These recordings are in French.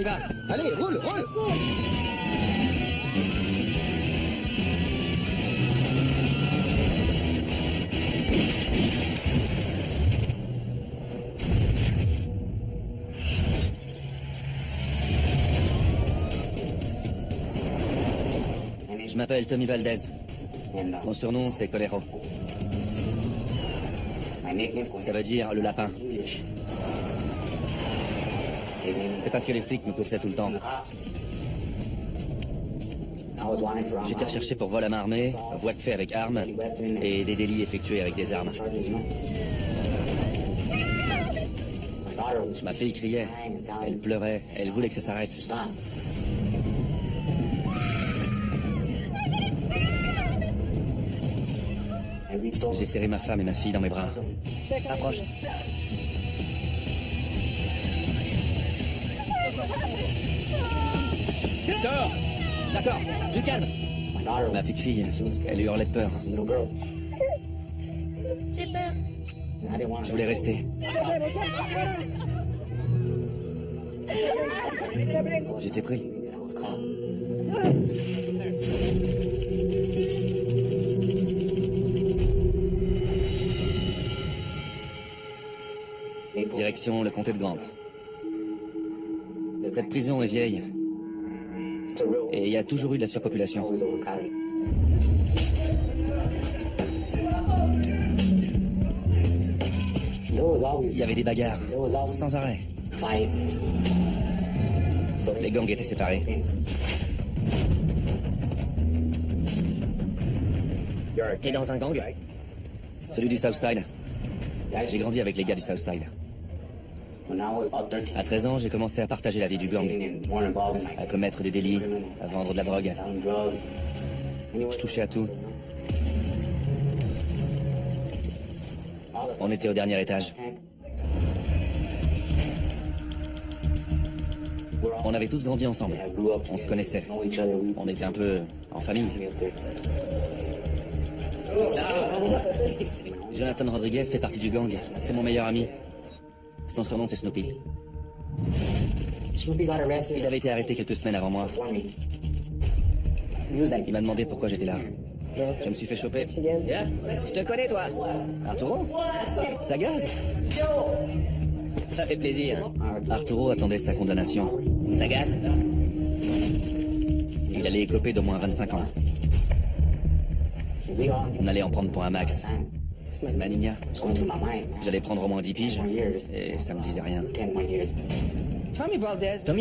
y va. Allez, roule, roule. Je m'appelle Tommy Valdez. Mon surnom, c'est Colero. Ça veut dire le lapin. C'est parce que les flics me coursaient tout le temps. J'étais recherché pour vol à main armée, voie de fait avec armes et des délits effectués avec des armes. Ma fille criait, elle pleurait, elle voulait que ça s'arrête. J'ai serré ma femme et ma fille dans mes bras. Approche. Sors! D'accord, du calme. Ma petite fille, elle hurlait de peur. J'ai peur. Je voulais rester. J'étais pris. Direction le comté de Grant. Cette prison est vieille. Et il y a toujours eu de la surpopulation. Il y avait des bagarres, sans arrêt. Les gangs étaient séparés. T'es dans un gang? Celui du Southside. J'ai grandi avec les gars du Southside. À 13 ans, j'ai commencé à partager la vie du gang, à commettre des délits, à vendre de la drogue. Je touchais à tout. On était au dernier étage. On avait tous grandi ensemble. On se connaissait. On était un peu en famille. Jonathan Rodriguez fait partie du gang. C'est mon meilleur ami. Son surnom, c'est Snoopy. Il avait été arrêté quelques semaines avant moi. Il m'a demandé pourquoi j'étais là. Je me suis fait choper. Je te connais, toi. Arturo? Ça gaze? Ça fait plaisir. Arturo attendait sa condamnation. Ça gaze? Il allait écoper d'au moins 25 ans. On allait en prendre pour un max. C'est ma niña. J'allais prendre au moins 10 piges, et ça me disait rien. Tommy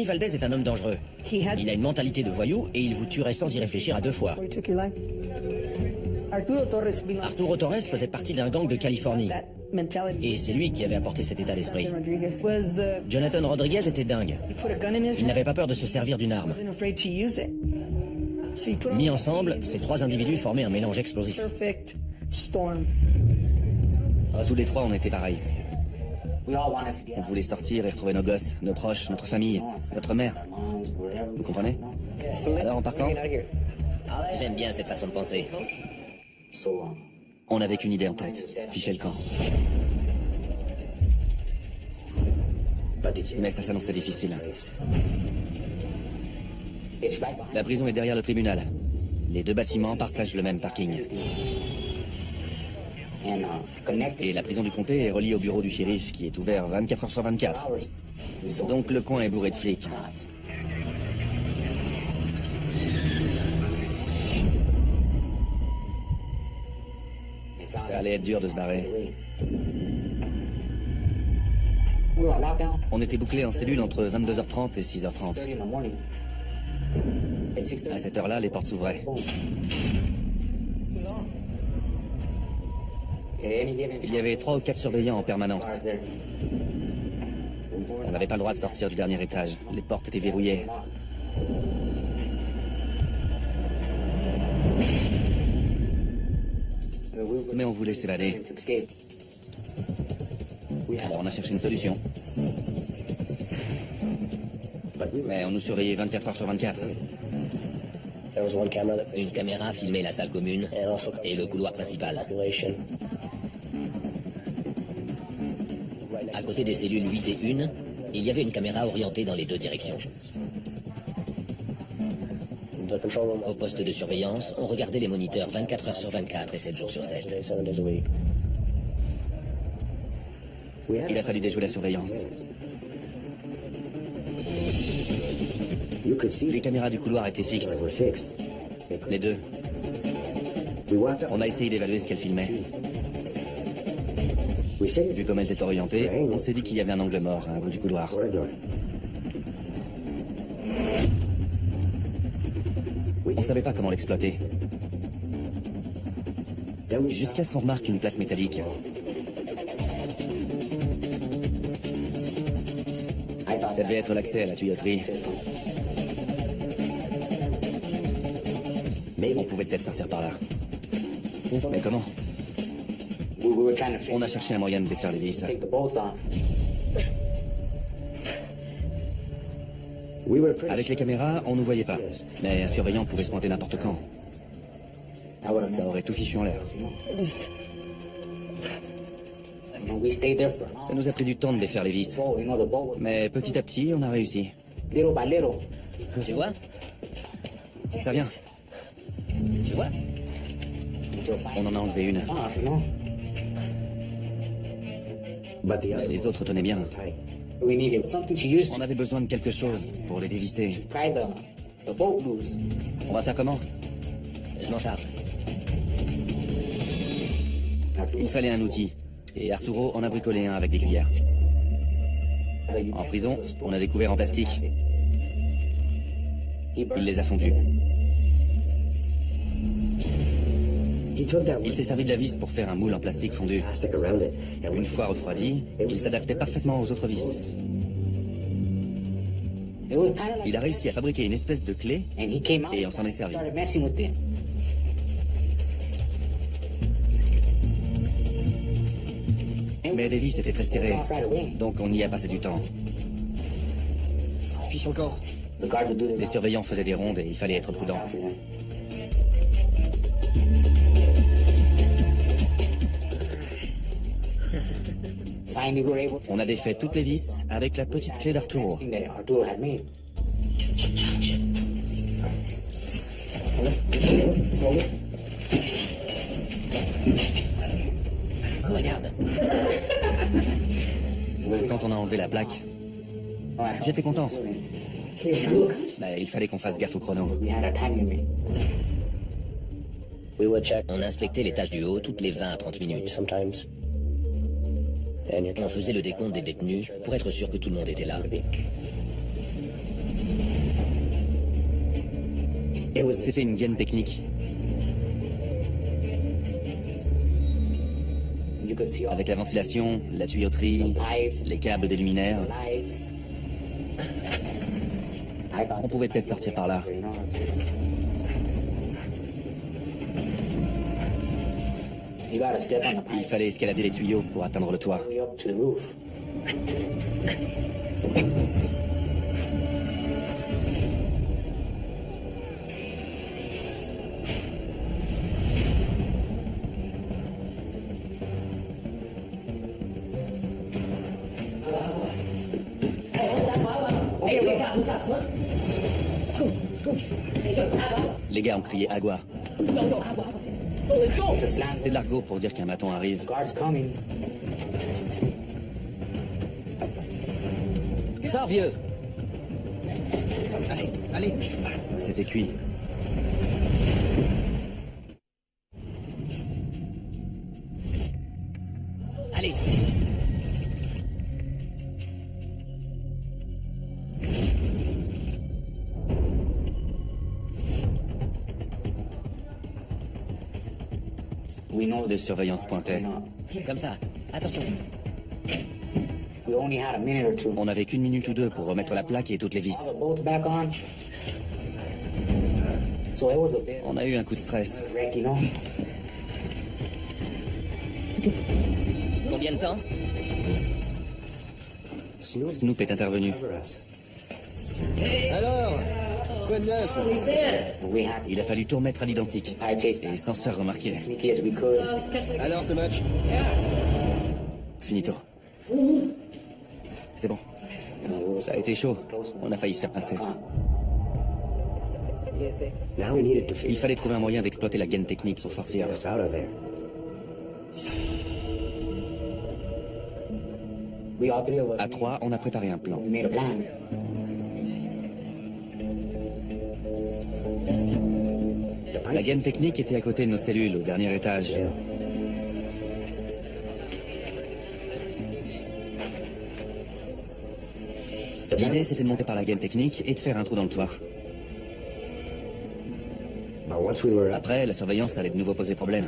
Valdez est un homme dangereux. Il a une mentalité de voyou et il vous tuerait sans y réfléchir à deux fois. Arturo Torres faisait partie d'un gang de Californie. Et c'est lui qui avait apporté cet état d'esprit. Jonathan Rodriguez était dingue. Il n'avait pas peur de se servir d'une arme. Mis ensemble, ces trois individus formaient un mélange explosif. Tous les trois, on était pareils. On voulait sortir et retrouver nos gosses, nos proches, notre famille, notre mère. Vous comprenez? Alors, en partant, J'aime bien cette façon de penser. on n'avait qu'une idée en tête. Ficher le camp. Mais ça s'annonçait difficile. La prison est derrière le tribunal. Les deux bâtiments partagent le même parking. Et la prison du comté est reliée au bureau du shérif qui est ouvert 24 heures sur 24. Donc le coin est bourré de flics. Ça allait être dur de se barrer. On était bouclés en cellule entre 22h30 et 6h30. À cette heure-là, les portes s'ouvraient. Il y avait 3 ou 4 surveillants en permanence. On n'avait pas le droit de sortir du dernier étage. Les portes étaient verrouillées. Mais on voulait s'évader. Alors on a cherché une solution. Mais on nous surveillait 24 heures sur 24. Une caméra filmait la salle commune et le couloir principal. À côté des cellules 8 et 1, Il y avait une caméra orientée dans les deux directions. Au poste de surveillance, on regardait les moniteurs 24 heures sur 24 et 7 jours sur 7. Il a fallu déjouer la surveillance. Les caméras du couloir étaient fixes. Les deux. On a essayé d'évaluer ce qu'elles filmaient. Vu comme elles étaient orientées, on s'est dit qu'il y avait un angle mort à un bout du couloir. On savait pas comment l'exploiter. Jusqu'à ce qu'on remarque une plaque métallique. Ça devait être l'accès à la tuyauterie. Mais on pouvait peut-être sortir par là. Mais comment? On a cherché un moyen de défaire les vis. Avec les caméras, on nous voyait pas. Mais un surveillant pouvait se pointer n'importe quand. Ça aurait tout fichu en l'air. Ça nous a pris du temps de défaire les vis. Mais petit à petit, on a réussi. Tu vois? Ça vient. Tu vois? On en a enlevé une. Mais les autres tenaient bien. On avait besoin de quelque chose pour les dévisser. On va faire comment? Je m'en charge. Il fallait un outil. Et Arturo en a bricolé un avec des cuillères. En prison, on a découvert en plastique. Il les a fondus. Il s'est servi de la vis pour faire un moule en plastique fondu. Une fois refroidi, il s'adaptait parfaitement aux autres vis. Il a réussi à fabriquer une espèce de clé et on s'en est servi. Mais les vis étaient très serrées, donc on y a passé du temps. Fiche encore. Les surveillants faisaient des rondes et il fallait être prudent. On a défait toutes les vis avec la petite clé d'Arturo. Regarde. Quand on a enlevé la plaque, j'étais content. Il fallait qu'on fasse gaffe au chrono. On inspectait les tâches du haut toutes les 20 à 30 minutes. On faisait le décompte des détenus pour être sûr que tout le monde était là. C'était une gaine technique. Avec la ventilation, la tuyauterie, les câbles des luminaires. On pouvait peut-être sortir par là. Il fallait escalader les tuyaux pour atteindre le toit. Les gars ont crié agua. C'est de l'argot pour dire qu'un maton arrive. Sors, vieux! Allez, allez! C'était cuit. Allez! Les surveillants se pointaient. Comme ça. Attention. On n'avait qu'une minute ou deux pour remettre la plaque et toutes les vis. On a eu un coup de stress. Combien de temps? Snoop est intervenu. Alors, quoi de neuf? Il a fallu tout remettre à l'identique. Et sans se faire remarquer. Alors, ce match? Finito. C'est bon. Ça a été chaud. On a failli se faire passer. Il fallait trouver un moyen d'exploiter la gaine technique pour sortir. À trois, on a préparé un plan. La gaine technique était à côté de nos cellules, au dernier étage. L'idée, c'était de monter par la gaine technique et de faire un trou dans le toit. Après, la surveillance allait de nouveau poser problème.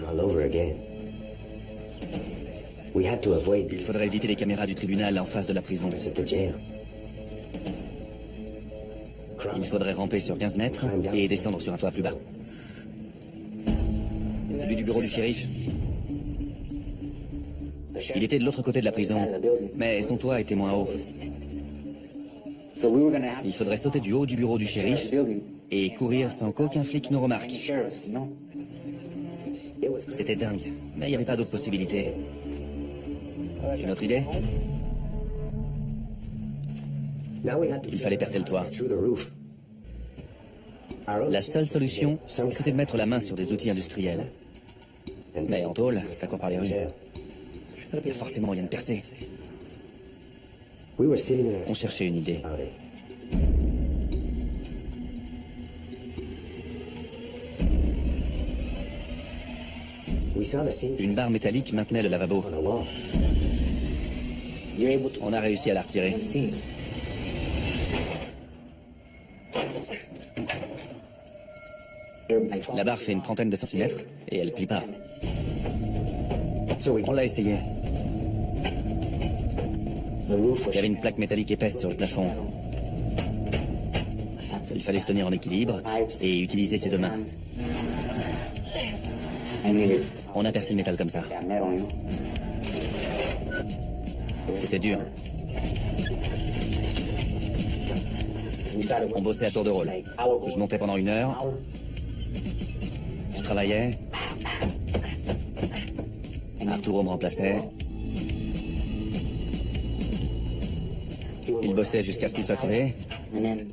Il faudrait éviter les caméras du tribunal en face de la prison. Il faudrait ramper sur 15 mètres et descendre sur un toit plus bas. Celui du bureau du shérif. Il était de l'autre côté de la prison, mais son toit était moins haut. Il faudrait sauter du haut du bureau du shérif et courir sans qu'aucun flic nous remarque. C'était dingue, mais il n'y avait pas d'autre possibilité. Une autre idée? Il fallait percer le toit. La seule solution, c'était de mettre la main sur des outils industriels. Mais en tôle, ça court par les rues. Il y a forcément moyen de percer. On cherchait une idée. Une barre métallique maintenait le lavabo. On a réussi à la retirer. La barre fait une trentaine de centimètres et elle plie pas. On l'a essayé. Il y avait une plaque métallique épaisse sur le plafond. Il fallait se tenir en équilibre et utiliser ses deux mains. On a percé le métal comme ça. C'était dur. On bossait à tour de rôle. Je montais pendant 1 heure. Je travaillais. Arturo me remplaçait. Il bossait jusqu'à ce qu'il soit crevé.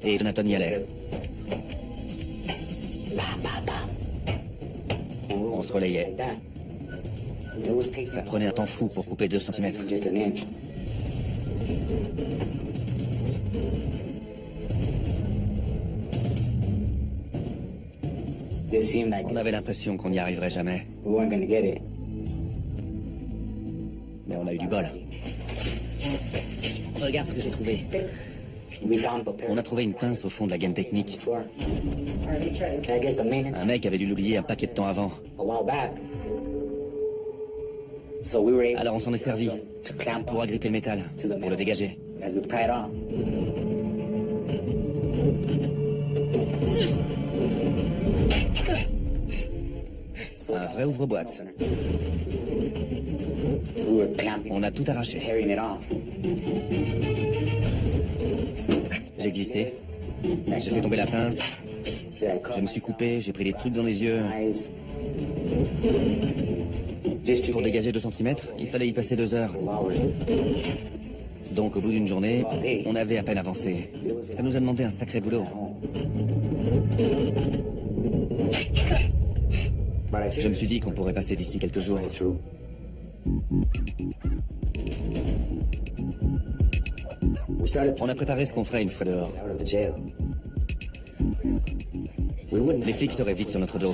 Et Jonathan y allait. On se relayait. Ça prenait un temps fou pour couper 2 centimètres. On avait l'impression qu'on n'y arriverait jamais. Mais on a eu du bol. Regarde ce que j'ai trouvé. On a trouvé une pince au fond de la gaine technique. Un mec avait dû l'oublier un paquet de temps avant. Alors on s'en est servi pour agripper le métal, pour le dégager. Un vrai ouvre-boîte. On a tout arraché. J'ai glissé. J'ai fait tomber la pince. Je me suis coupé, j'ai pris des trucs dans les yeux. Pour dégager 2 centimètres, il fallait y passer 2 heures. Donc au bout d'une journée, on avait à peine avancé. Ça nous a demandé un sacré boulot. Je me suis dit qu'on pourrait passer d'ici quelques jours. On a préparé ce qu'on ferait une fois dehors. Les flics seraient vite sur notre dos.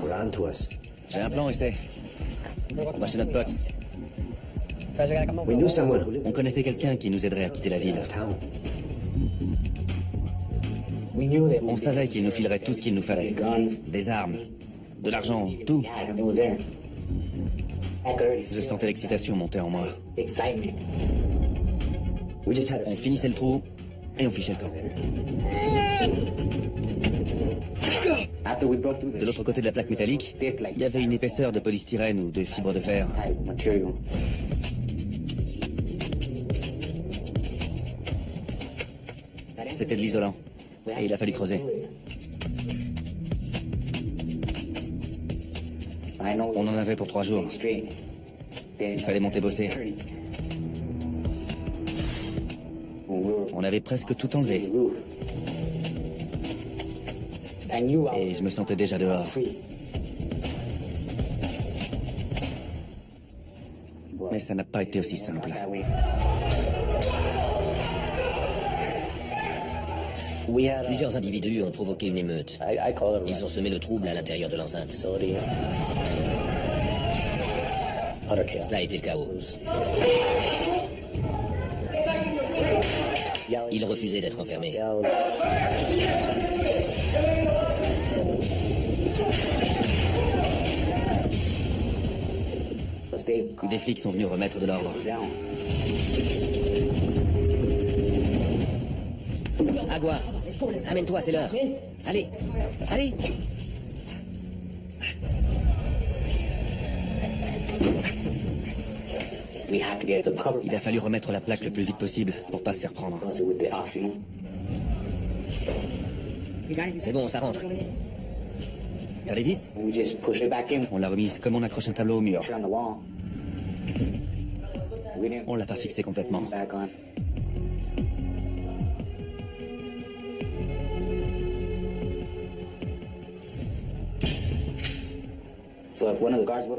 J'ai un plan, essaie. On va chez notre pote. On connaissait quelqu'un qui nous aiderait à quitter la ville. On savait qu'il nous filerait tout ce qu'il nous fallait. Des armes, de l'argent, tout. Je sentais l'excitation monter en moi. On finissait le trou et on fichait le camp. De l'autre côté de la plaque métallique, il y avait une épaisseur de polystyrène ou de fibre de verre. C'était de l'isolant. Et il a fallu creuser. On en avait pour 3 jours. Il fallait monter bosser. On avait presque tout enlevé. Et je me sentais déjà dehors. Mais ça n'a pas été aussi simple. Plusieurs individus ont provoqué une émeute. Ils ont semé le trouble à l'intérieur de l'enceinte. Cela a été le chaos. Ils refusaient d'être enfermés. Des flics sont venus remettre de l'ordre. Agua, amène-toi, c'est l'heure. Allez, allez. Il a fallu remettre la plaque le plus vite possible pour pas se faire prendre. C'est bon, ça rentre. T'as les vis? On l'a remise comme on accroche un tableau au mur. On l'a pas fixé complètement.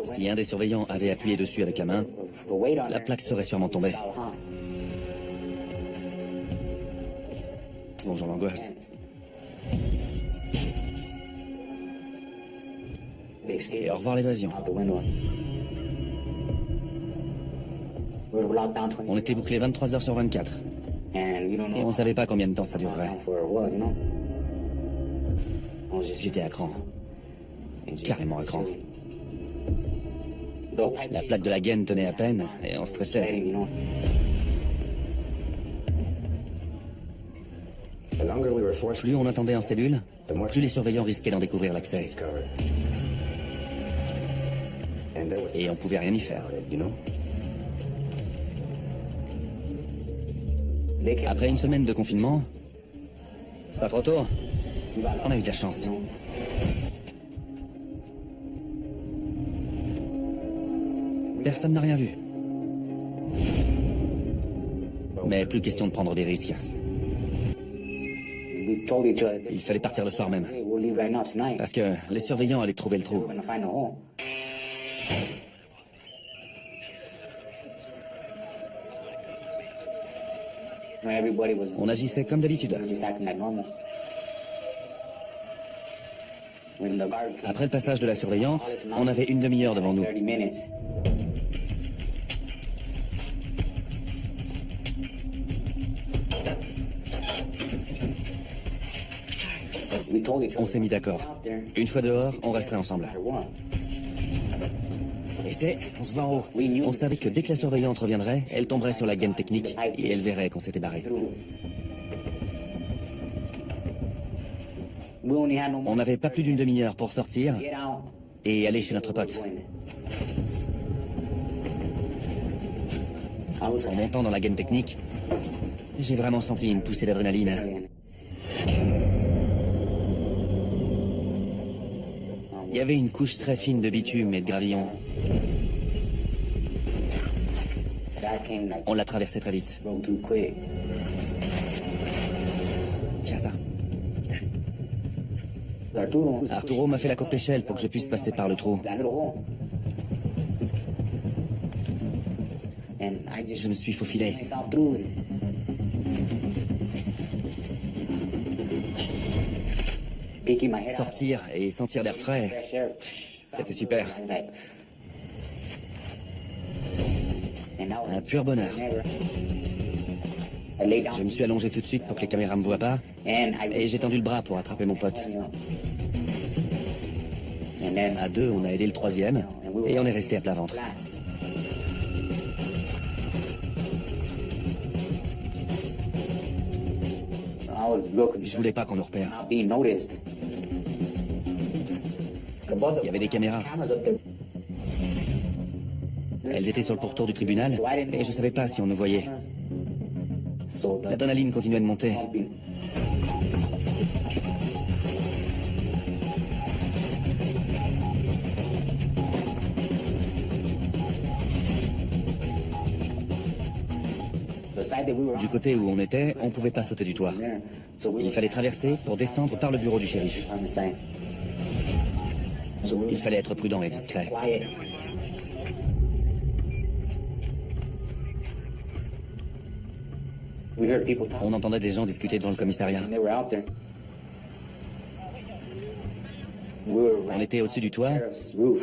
Si un des surveillants avait appuyé dessus avec la main, la plaque serait sûrement tombée. Bonjour l'angoisse. Et au revoir l'évasion. On était bouclés 23 heures sur 24. Et on savait pas combien de temps ça durerait. J'étais à cran. Carrément à cran. La plaque de la gaine tenait à peine et on stressait. Plus on attendait en cellule, plus les surveillants risquaient d'en découvrir l'accès. Et on pouvait rien y faire. Après une semaine de confinement, c'est pas trop tôt, on a eu de la chance. Personne n'a rien vu. Mais plus question de prendre des risques. Il fallait partir le soir même. Parce que les surveillants allaient trouver le trou. On agissait comme d'habitude. Après le passage de la surveillante, on avait une demi-heure devant nous. On s'est mis d'accord. Une fois dehors, on resterait ensemble. Et on se voit en haut. On savait que dès que la surveillante reviendrait, elle tomberait sur la gamme technique et elle verrait qu'on s'était barré. On n'avait pas plus d'une demi-heure pour sortir et aller chez notre pote. En montant dans la gamme technique, j'ai vraiment senti une poussée d'adrénaline. Il y avait une couche très fine de bitume et de gravillon. On l'a traversé très vite. Tiens ça. Arturo m'a fait la courte échelle pour que je puisse passer par le trou. Je me suis faufilé. Sortir et sentir l'air frais, c'était super. Un pur bonheur. Je me suis allongé tout de suite pour que les caméras me voient pas, et j'ai tendu le bras pour attraper mon pote. À deux, on a aidé le troisième, et on est resté à plat ventre. Je voulais pas qu'on nous repère. Il y avait des caméras. Elles étaient sur le pourtour du tribunal, et je savais pas si on nous voyait. L'adrénaline continuait de monter. Du côté où on était, on ne pouvait pas sauter du toit. Il fallait traverser pour descendre par le bureau du shérif. Il fallait être prudent et discret. On entendait des gens discuter devant le commissariat. On était au-dessus du toit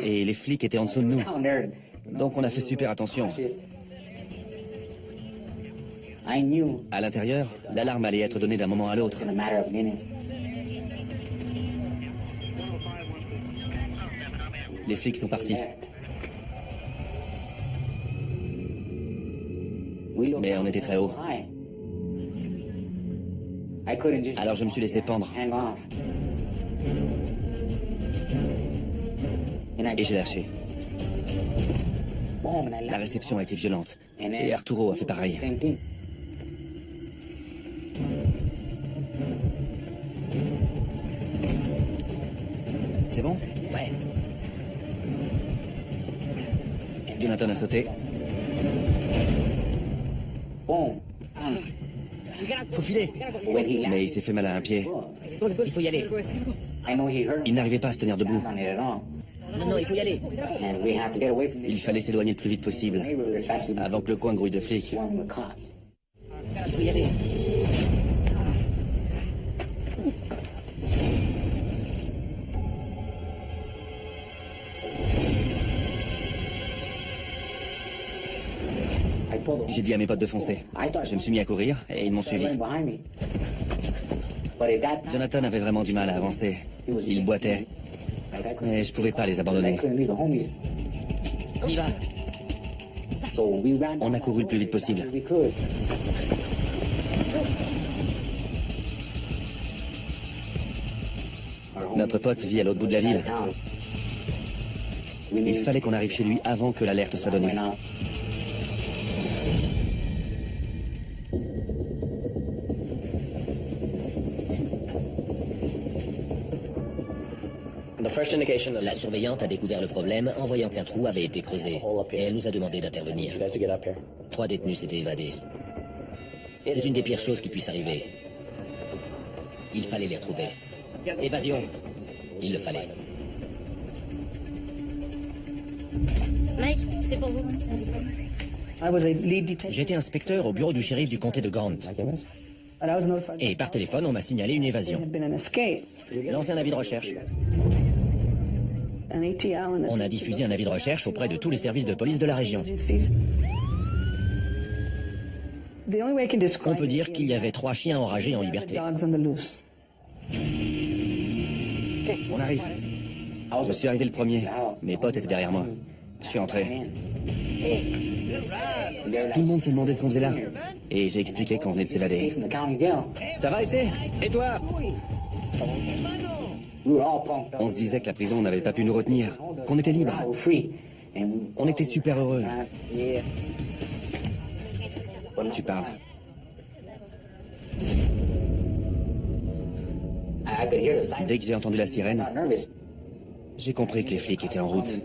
et les flics étaient en dessous de nous. Donc on a fait super attention. À l'intérieur, l'alarme allait être donnée d'un moment à l'autre. Les flics sont partis. Mais on était très haut. Alors je me suis laissé pendre. Et j'ai lâché. La réception a été violente. Et Arturo a fait pareil. C'est bon? Ouais. Jonathan a sauté. Faut filer. Mais il s'est fait mal à un pied. Il faut y aller. Il n'arrivait pas à se tenir debout. Non, il faut y aller. Il fallait s'éloigner le plus vite possible, avant que le coin grouille de flics. Il faut y aller. J'ai dit à mes potes de foncer. Je me suis mis à courir et ils m'ont suivi. Jonathan avait vraiment du mal à avancer. Il boitait. Mais je pouvais pas les abandonner. On y va. On a couru le plus vite possible. Notre pote vit à l'autre bout de la ville. Il fallait qu'on arrive chez lui avant que l'alerte soit donnée. La surveillante a découvert le problème en voyant qu'un trou avait été creusé. Et elle nous a demandé d'intervenir. 3 détenus s'étaient évadés. C'est une des pires choses qui puisse arriver. Il fallait les retrouver. Évasion. Il le fallait. Mike, c'est pour vous. J'étais inspecteur au bureau du shérif du comté de Grant. Et par téléphone, on m'a signalé une évasion. Lancé un avis de recherche. On a diffusé un avis de recherche auprès de tous les services de police de la région. On peut dire qu'il y avait 3 chiens enragés en liberté. On arrive. Je suis arrivé le premier. Mes potes étaient derrière moi. Je suis entré. Tout le monde s'est demandé ce qu'on faisait là. Et j'ai expliqué qu'on venait de s'évader. Ça va, Essay? Et toi? On se disait que la prison n'avait pas pu nous retenir, qu'on était libre. On était super heureux. Tu parles. Dès que j'ai entendu la sirène, j'ai compris que les flics étaient en route.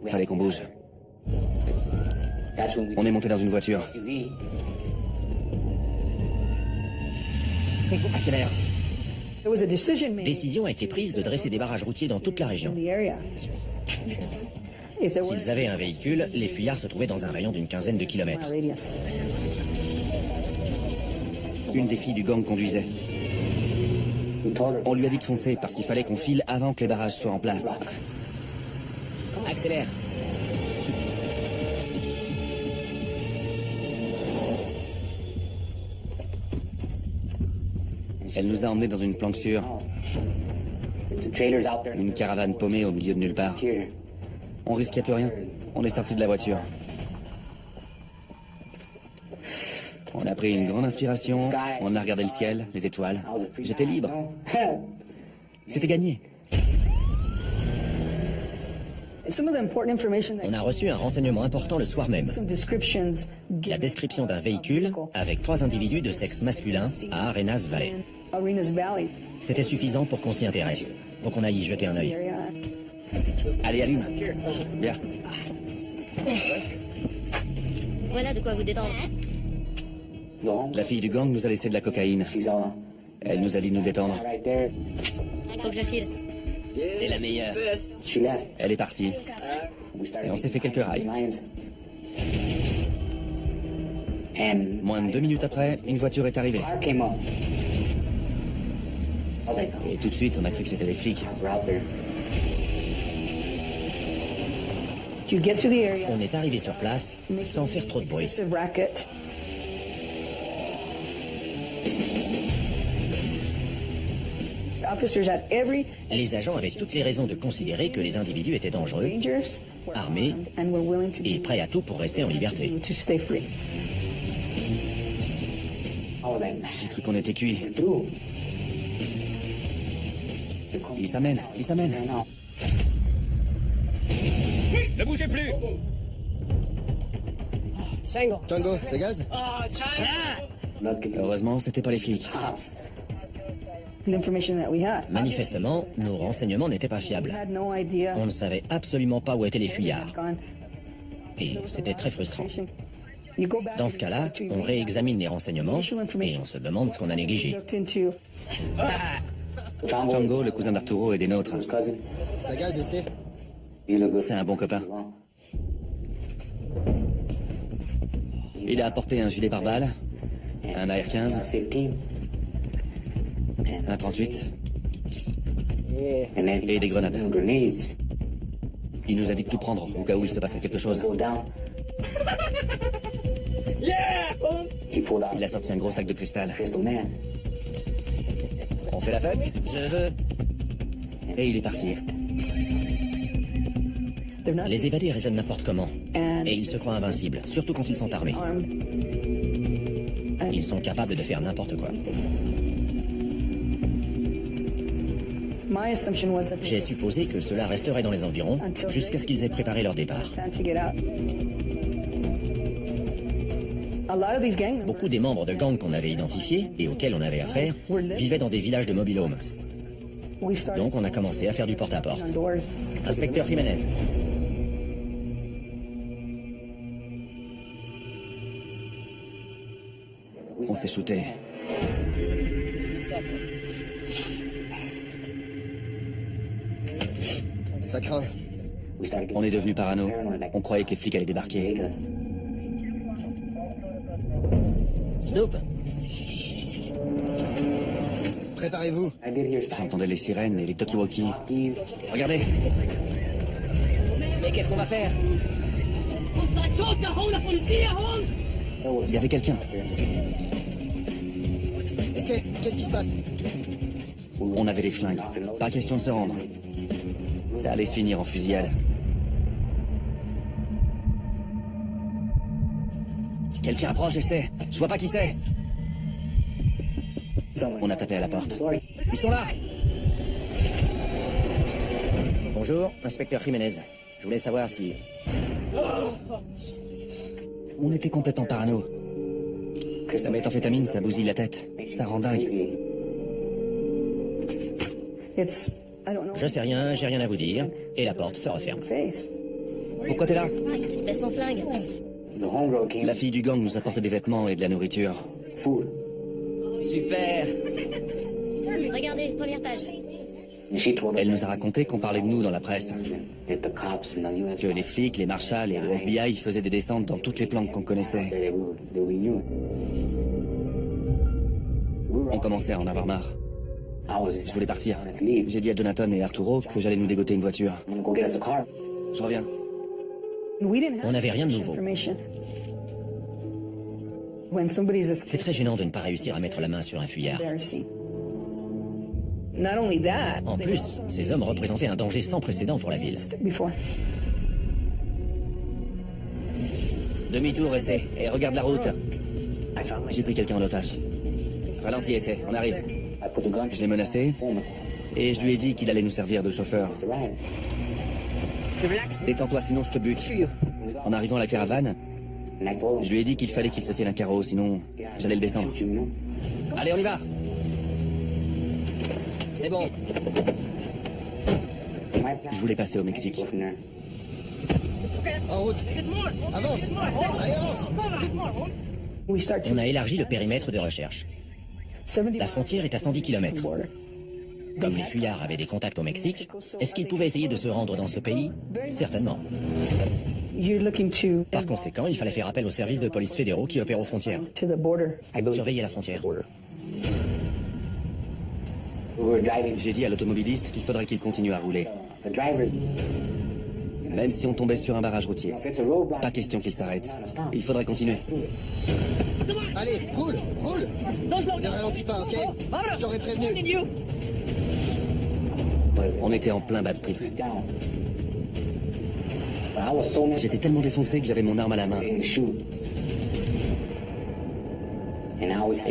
Fallait qu'on bouge. On est monté dans une voiture. Accélère. Décision a été prise de dresser des barrages routiers dans toute la région. S'ils avaient un véhicule, les fuyards se trouvaient dans un rayon d'une quinzaine de kilomètres. Une des filles du gang conduisait. On lui a dit de foncer parce qu'il fallait qu'on file avant que les barrages soient en place. Accélère. Elle nous a emmenés dans une planque sûre. Une caravane paumée au milieu de nulle part. On risquait plus rien. On est sorti de la voiture. On a pris une grande inspiration. On a regardé le ciel, les étoiles. J'étais libre. C'était gagné. On a reçu un renseignement important le soir même. La description d'un véhicule avec 3 individus de sexe masculin à Arenas Valley. C'était suffisant pour qu'on s'y intéresse, pour qu'on aille y jeter un œil. Allez, allume. Bien. Voilà de quoi vous détendre. La fille du gang nous a laissé de la cocaïne. Elle nous a dit de nous détendre. Faut que je file. T'es la meilleure. Elle est partie. Et on s'est fait quelques rails. Moins de 2 minutes après, une voiture est arrivée. Et tout de suite, on a cru que c'était les flics. On est arrivé sur place sans faire trop de bruit. Les agents avaient toutes les raisons de considérer que les individus étaient dangereux, armés et prêts à tout pour rester en liberté. J'ai cru qu'on était cuits. Il s'amène, il s'amène. Ne bougez plus! Django, c'est gaz? Heureusement, c'était pas les flics. Manifestement, nos renseignements n'étaient pas fiables. On ne savait absolument pas où étaient les fuyards. Et c'était très frustrant. Dans ce cas-là, on réexamine les renseignements et on se demande ce qu'on a négligé. Django, le cousin d'Arturo, est des nôtres. Ça gaz ici? C'est un bon copain. Il a apporté un gilet pare-balles, un AR-15, un 38 et des grenades. Il nous a dit de tout prendre au cas où il se passait quelque chose. Il a sorti un gros sac de cristal. On fait la fête? Je veux. Et il est parti. Les évadés raisonnent n'importe comment. Et ils se croient invincibles, surtout quand ils sont armés. Ils sont capables de faire n'importe quoi. J'ai supposé que cela resterait dans les environs jusqu'à ce qu'ils aient préparé leur départ. Beaucoup des membres de gangs qu'on avait identifiés et auxquels on avait affaire vivaient dans des villages de mobile homes. Donc on a commencé à faire du porte-à-porte. Inspecteur Jiménez. On s'est shooté. Ça craint. On est devenu parano. On croyait que les flics allaient débarquer. Snoop. Préparez-vous. J'entendais les sirènes et les talkie-walkie. Regardez. Mais qu'est-ce qu'on va faire? Il y avait quelqu'un. Essaie, qu'est-ce qui se passe? On avait des flingues. Pas question de se rendre. Ça allait se finir en fusillade. Quelqu'un approche, essaie. Je vois pas qui c'est. On a tapé à la porte. Ils sont là! Bonjour, inspecteur Jiménez. Je voulais savoir si... On était complètement parano. La méthamphétamine, ça bousille la tête. Ça rend dingue. Je sais rien, j'ai rien à vous dire. Et la porte se referme. Pourquoi t'es là? Baisse ton flingue. La fille du gang nous apporte des vêtements et de la nourriture. Super! Regardez, première page. Elle nous a raconté qu'on parlait de nous dans la presse. Que les flics, les marshals et le FBI faisaient des descentes dans toutes les planques qu'on connaissait. On commençait à en avoir marre. Je voulais partir. J'ai dit à Jonathan et Arturo que j'allais nous dégoter une voiture. Je reviens. On n'avait rien de nouveau. C'est très gênant de ne pas réussir à mettre la main sur un fuyard. En plus, ces hommes représentaient un danger sans précédent pour la ville. Demi-tour, essaie. Et regarde la route. J'ai pris quelqu'un en otage. Ralentis, essaie. On arrive. Je l'ai menacé. Et je lui ai dit qu'il allait nous servir de chauffeur. Détends-toi, sinon je te bute. En arrivant à la caravane, je lui ai dit qu'il fallait qu'il se tienne un carreau, sinon j'allais le descendre. Allez, on y va! C'est bon. Je voulais passer au Mexique. En route. Avance. Allez, avance. On a élargi le périmètre de recherche. La frontière est à 110 km. Comme les fuyards avaient des contacts au Mexique, est-ce qu'ils pouvaient essayer de se rendre dans ce pays? Certainement. Par conséquent, il fallait faire appel aux services de police fédéraux qui opèrent aux frontières. Surveiller la frontière. J'ai dit à l'automobiliste qu'il faudrait qu'il continue à rouler. Même si on tombait sur un barrage routier. Pas question qu'il s'arrête. Il faudrait continuer. Allez, roule, roule. Ne ralentis pas, ok? Je t'aurais prévenu. On était en plein bad trip. J'étais tellement défoncé que j'avais mon arme à la main. Et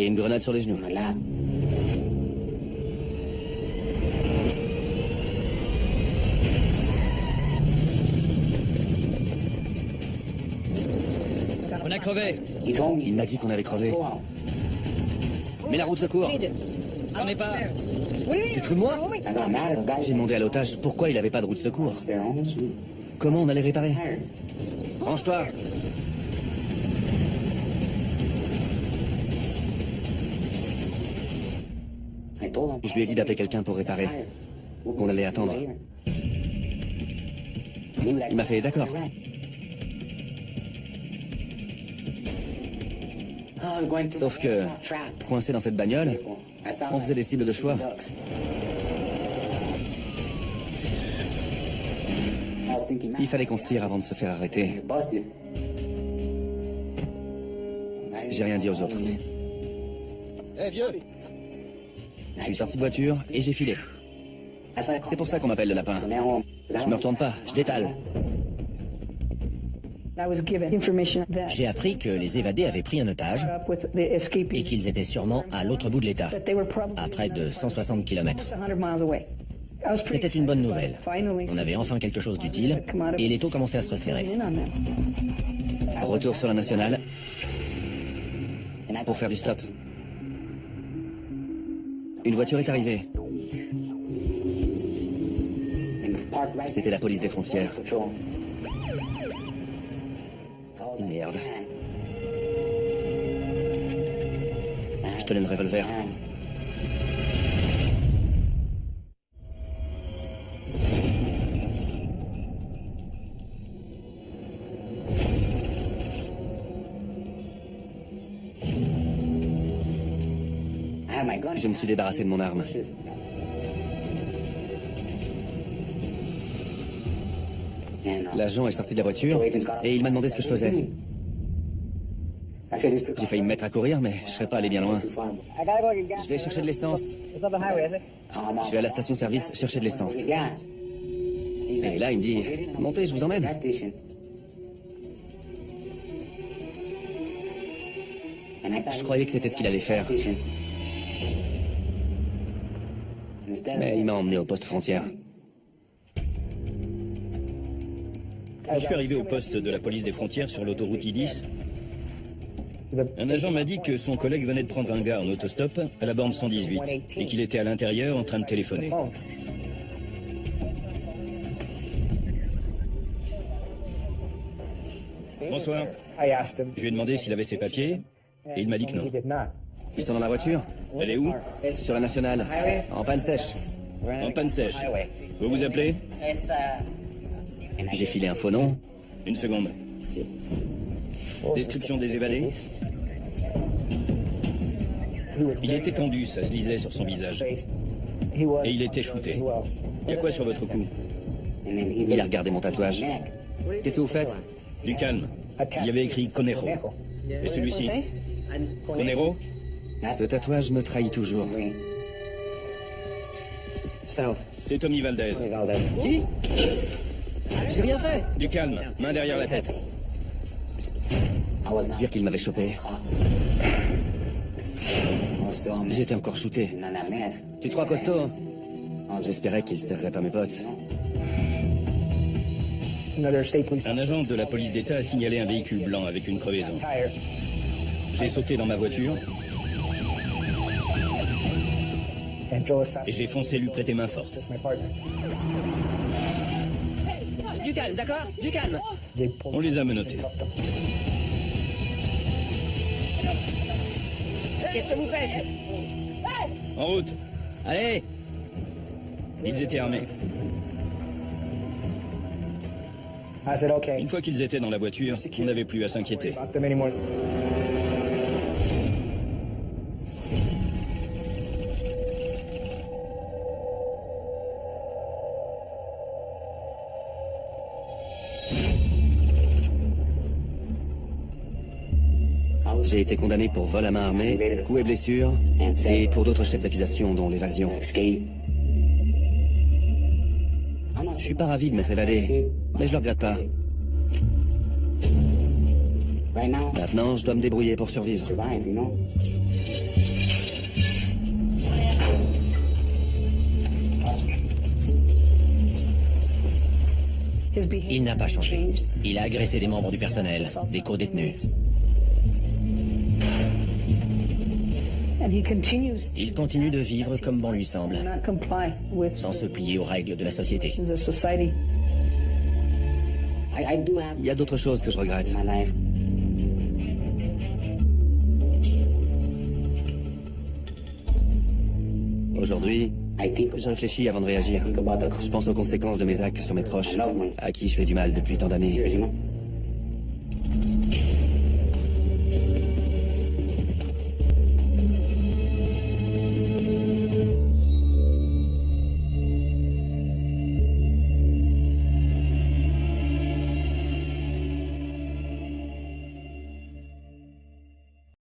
une grenade sur les genoux. On a crevé. Il m'a dit qu'on avait crevé. Mais la roue de secours. J'en ai pas. Tu te fous de moi? J'ai demandé à l'otage pourquoi il avait pas de roue de secours. Comment on allait réparer? Range-toi. Je lui ai dit d'appeler quelqu'un pour réparer. Qu'on allait attendre. Il m'a fait d'accord. Sauf que, coincé dans cette bagnole, on faisait des cibles de choix. Il fallait qu'on se tire avant de se faire arrêter. J'ai rien dit aux autres. Eh, vieux. Je suis sorti de voiture et j'ai filé. C'est pour ça qu'on m'appelle le lapin. Je me retourne pas, je détale. J'ai appris que les évadés avaient pris un otage et qu'ils étaient sûrement à l'autre bout de l'État, à près de 160 km. C'était une bonne nouvelle. On avait enfin quelque chose d'utile et les taux commençaient à se resserrer. Retour sur la nationale pour faire du stop. Une voiture est arrivée. C'était la police des frontières. Merde. Je te donne le revolver. Je me suis débarrassé de mon arme. L'agent est sorti de la voiture et il m'a demandé ce que je faisais. J'ai failli me mettre à courir, mais je serais pas allé bien loin. Je vais chercher de l'essence. Je vais à la station-service chercher de l'essence. Et là, il me dit, montez, je vous emmène. Je croyais que c'était ce qu'il allait faire. Mais il m'a emmené au poste frontière. Je suis arrivé au poste de la police des frontières sur l'autoroute I-10. Un agent m'a dit que son collègue venait de prendre un gars en autostop à la borne 118 et qu'il était à l'intérieur en train de téléphoner. Bonsoir. Je lui ai demandé s'il avait ses papiers et il m'a dit que non. Ils sont dans la voiture? Elle est où? Sur la nationale, en panne sèche. En panne sèche. Vous vous appelez? J'ai filé un faux nom. Une seconde. Description des évadés. Il était tendu, ça se lisait sur son visage. Et il était shooté. Il y a quoi sur votre cou? Il a regardé mon tatouage. Qu'est-ce que vous faites? Du calme. Il y avait écrit Conero. Et celui-ci? Conero? Ce tatouage me trahit toujours. C'est Tommy Valdez. Qui? J'ai rien fait. Du calme, main derrière la tête. Dire qu'il m'avait chopé. J'étais encore shooté. Tu te crois costaud? J'espérais qu'il serrerait pas mes potes. Un agent de la police d'État a signalé un véhicule blanc avec une crevaison. J'ai sauté dans ma voiture et j'ai foncé lui prêter main forte. Du calme, d'accord? Du calme. On les a menottés. Qu'est-ce que vous faites? En route. Allez! Ils étaient armés. I said, okay. Une fois qu'ils étaient dans la voiture, on n'avait plus à s'inquiéter. About them anymore. J'ai été condamné pour vol à main armée, coups et blessures, et pour d'autres chefs d'accusation, dont l'évasion. Je suis pas ravi de m'être évadé, mais je le regrette pas. Maintenant, je dois me débrouiller pour survivre. Il n'a pas changé. Il a agressé des membres du personnel, des co-détenus. Il continue de vivre comme bon lui semble, sans se plier aux règles de la société. Il y a d'autres choses que je regrette. Aujourd'hui, je réfléchis avant de réagir. Je pense aux conséquences de mes actes sur mes proches, à qui je fais du mal depuis tant d'années.